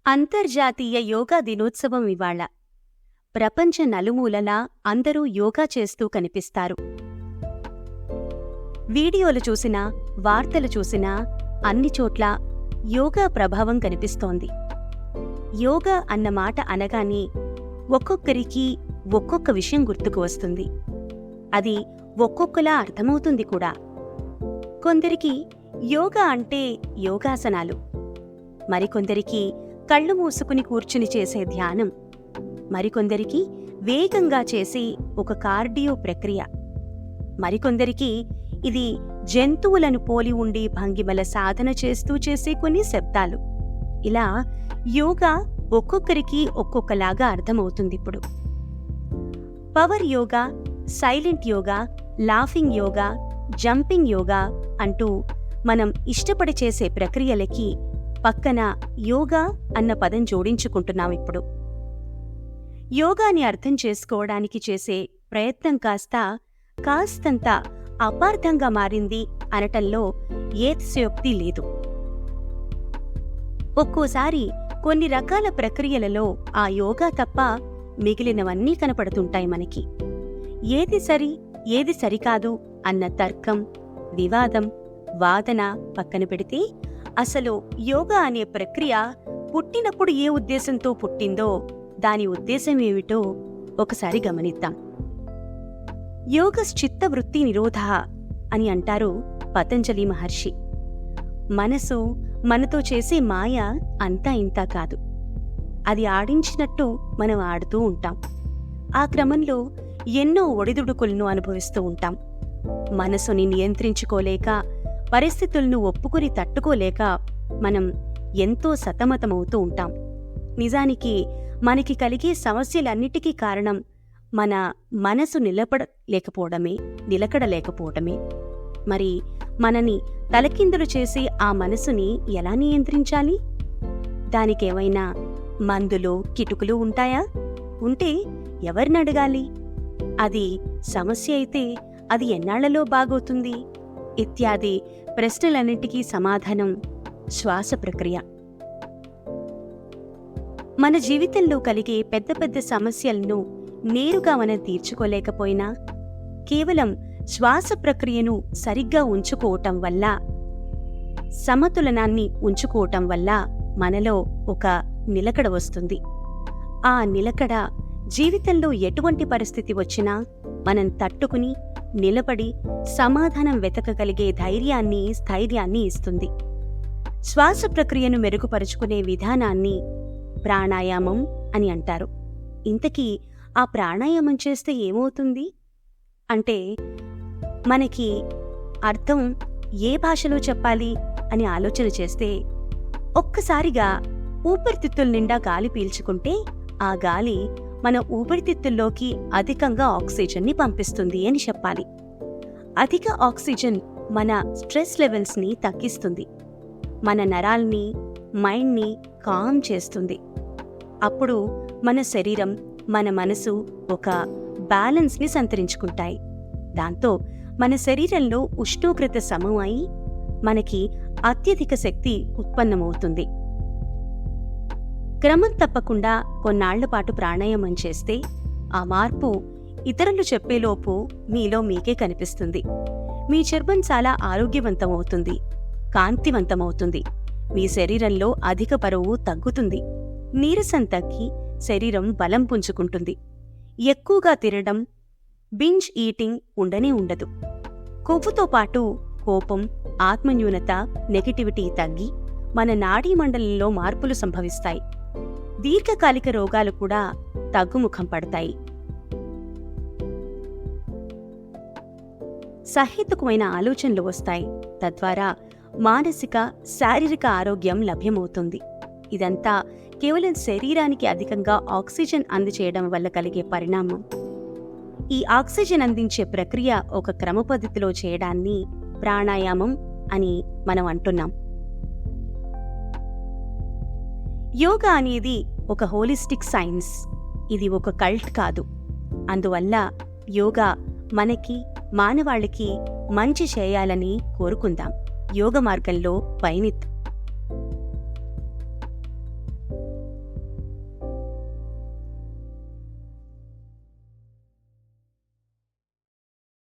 అంతర్జాతీయ యోగా దినోత్సవం ఇవాళ. ప్రపంచ నలుమూలలా అందరూ యోగా చేస్తూ కనిపిస్తారు. వీడియోలు చూసినా, వార్తలు చూసినా అన్ని చోట్ల యోగా ప్రభావం కనిపిస్తోంది. యోగా అన్న మాట అనగానే ఒక్కొక్కరికి ఒక్కొక్క విషయం గుర్తుకు వస్తుంది. అది ఒక్కొక్కలా అర్థమవుతుంది కూడా. కొందరికి యోగా అంటే యోగాసనాలు, మరికొందరికి కళ్ళు మూసుకుని కూర్చుని చేసే ధ్యానం, మరికొందరికి వేగంగా చేసే ఒక కార్డియో ప్రక్రియ, మరికొందరికి ఇది జంతువులను పోలి ఉండి భంగిమల సాధన చేస్తూ చేసే కొన్ని శబ్దాలు. ఇలా యోగా ఒక్కొక్కరికి ఒక్కొక్కలాగా అర్థమవుతుందిప్పుడు. Power yoga, silent yoga, laughing yoga, jumping yoga అంటూ మనం ఇష్టపడి చేసే ప్రక్రియలకి పక్కన యోగా అన్న పదం జోడించుకుంటున్నామిప్పుడు. యోగాని అర్థం చేసుకోవడానికి చేసే ప్రయత్నం కాస్తంత అపార్థంగా మారింది అనటంలో ఏతిశయోక్తి లేదు. ఒక్కోసారి కొన్ని రకాల ప్రక్రియలలో ఆ యోగా తప్ప మిగిలినవన్నీ కనపడుతుంటాయి మనకి. ఏది సరి, ఏది సరికాదు అన్న తర్కం, వివాదం, వాదన పక్కన పెడితే అసలు యోగా అనే ప్రక్రియ పుట్టినప్పుడు ఏ ఉద్దేశంతో పుట్టిందో దాని ఉద్దేశం ఏమిటో ఒకసారి గమనిద్దాం. యోగశ్చిత్తవృత్తి నిరోధః అని అంటారు పతంజలి మహర్షి. మనసు మనతో చేసే మాయ అంతా ఇంతా కాదు. అది ఆడించినట్టు మనం ఆడుతూ ఉంటాం. ఆ క్రమంలో ఎన్నో ఒడిదుడుకులను అనుభవిస్తూ ఉంటాం. మనసుని నియంత్రించుకోలేక, పరిస్థితులను ఒప్పుకుని తట్టుకోలేక మనం ఎంతో సతమతమవుతూ ఉంటాం. నిజానికి మనకి కలిగే సమస్యలన్నిటికీ కారణం మన మనసు నిలకడలేకపోవడమే. మరి మనని తలకిందులు చేసే ఆ మనసుని ఎలా నియంత్రించాలి? దానికేమైనా మందులు, కిటుకులు ఉంటాయా? ఉంటే ఎవరినడగాలి? అది సమస్య అయితే అది ఎన్నాళ్లలో బాగవుతుంది? ఇత్యాది ప్రశ్నలన్నిటికీ సమాధానం శ్వాస ప్రక్రియ. మన జీవితంలో కలిగే పెద్ద పెద్ద సమస్యలను నేరుగా మనం తీర్చుకోలేకపోయినా కేవలం శ్వాస ప్రక్రియను సరిగ్గా ఉంచుకోవటం వల్ల, సమతులనాన్ని ఉంచుకోవటం వల్ల మనలో ఒక నిలకడ వస్తుంది. ఆ నిలకడ జీవితంలో ఎటువంటి పరిస్థితి వచ్చినా మనం తట్టుకుని నిలబడి సమాధానం వెతకగలిగే ధైర్యాన్ని, స్థైర్యాన్ని ఇస్తుంది. శ్వాస ప్రక్రియను మెరుగుపరుచుకునే విధానాన్ని ప్రాణాయామం అని అంటారు. ఇంతకీ ఆ ప్రాణాయామం చేస్తే ఏమవుతుంది అంటే, మనకి అర్థం ఏ భాషలో చెప్పాలి అని ఆలోచన చేస్తే, ఒక్కసారిగా ఊపిరితిత్తుల నిండా గాలి పీల్చుకుంటే ఆ గాలి మన ఊపిరితిత్తుల్లోకి అధికంగా ఆక్సిజన్ని పంపిస్తుంది అని చెప్పాలి. అధిక ఆక్సిజన్ మన స్ట్రెస్ లెవెల్స్ని తగ్గిస్తుంది, మన నరాల్ని, మైండ్ని కామ్ చేస్తుంది. అప్పుడు మన శరీరం, మన మనసు ఒక బ్యాలెన్స్ని సంతరించుకుంటాయి. దాంతో మన శరీరంలో ఉష్ణోగ్రత సమం అయి మనకి అత్యధిక శక్తి ఉత్పన్నమవుతుంది. క్రమం తప్పకుండా కొన్నాళ్లపాటు ప్రాణాయామం చేస్తే ఆ మార్పు ఇతరులు చెప్పేలోపు మీలో మీకే కనిపిస్తుంది. మీ చర్మం చాలా ఆరోగ్యవంతమవుతుంది, కాంతివంతమవుతుంది. మీ శరీరంలో అధిక బరువు తగ్గుతుంది, నీరసం తగ్గి శరీరం బలం పుంజుకుంటుంది. ఎక్కువగా తినడం, బింజ్ ఈటింగ్ ఉండనే ఉండదు. కొవ్వుతో పాటు కోపం, ఆత్మన్యూనత, నెగటివిటీ తగ్గి మన నాడీ మండలంలో మార్పులు సంభవిస్తాయి. దీర్ఘకాలిక రోగాలు కూడా తగ్గుముఖం పడతాయి. సహేతుకమైన ఆలోచనలు వస్తాయి. తద్వారా మానసిక, శారీరక ఆరోగ్యం లభ్యమవుతుంది. ఇదంతా కేవలం శరీరానికి అధికంగా ఆక్సిజన్ అందచేయడం వల్ల కలిగే పరిణామం. ఈ ఆక్సిజన్ అందించే ప్రక్రియ ఒక క్రమపద్ధతిలో చేయడాన్ని ప్రాణాయామం అని మనం అంటున్నాం. యోగా అనేది ఒక హోలిస్టిక్ సైన్స్. ఇది ఒక కల్ట్ కాదు. అందువల్ల యోగా మనకి, మానవాళికి మంచి చేయాలని కోరుకుందాం. యోగ మార్గంలో పయనిద్దాం.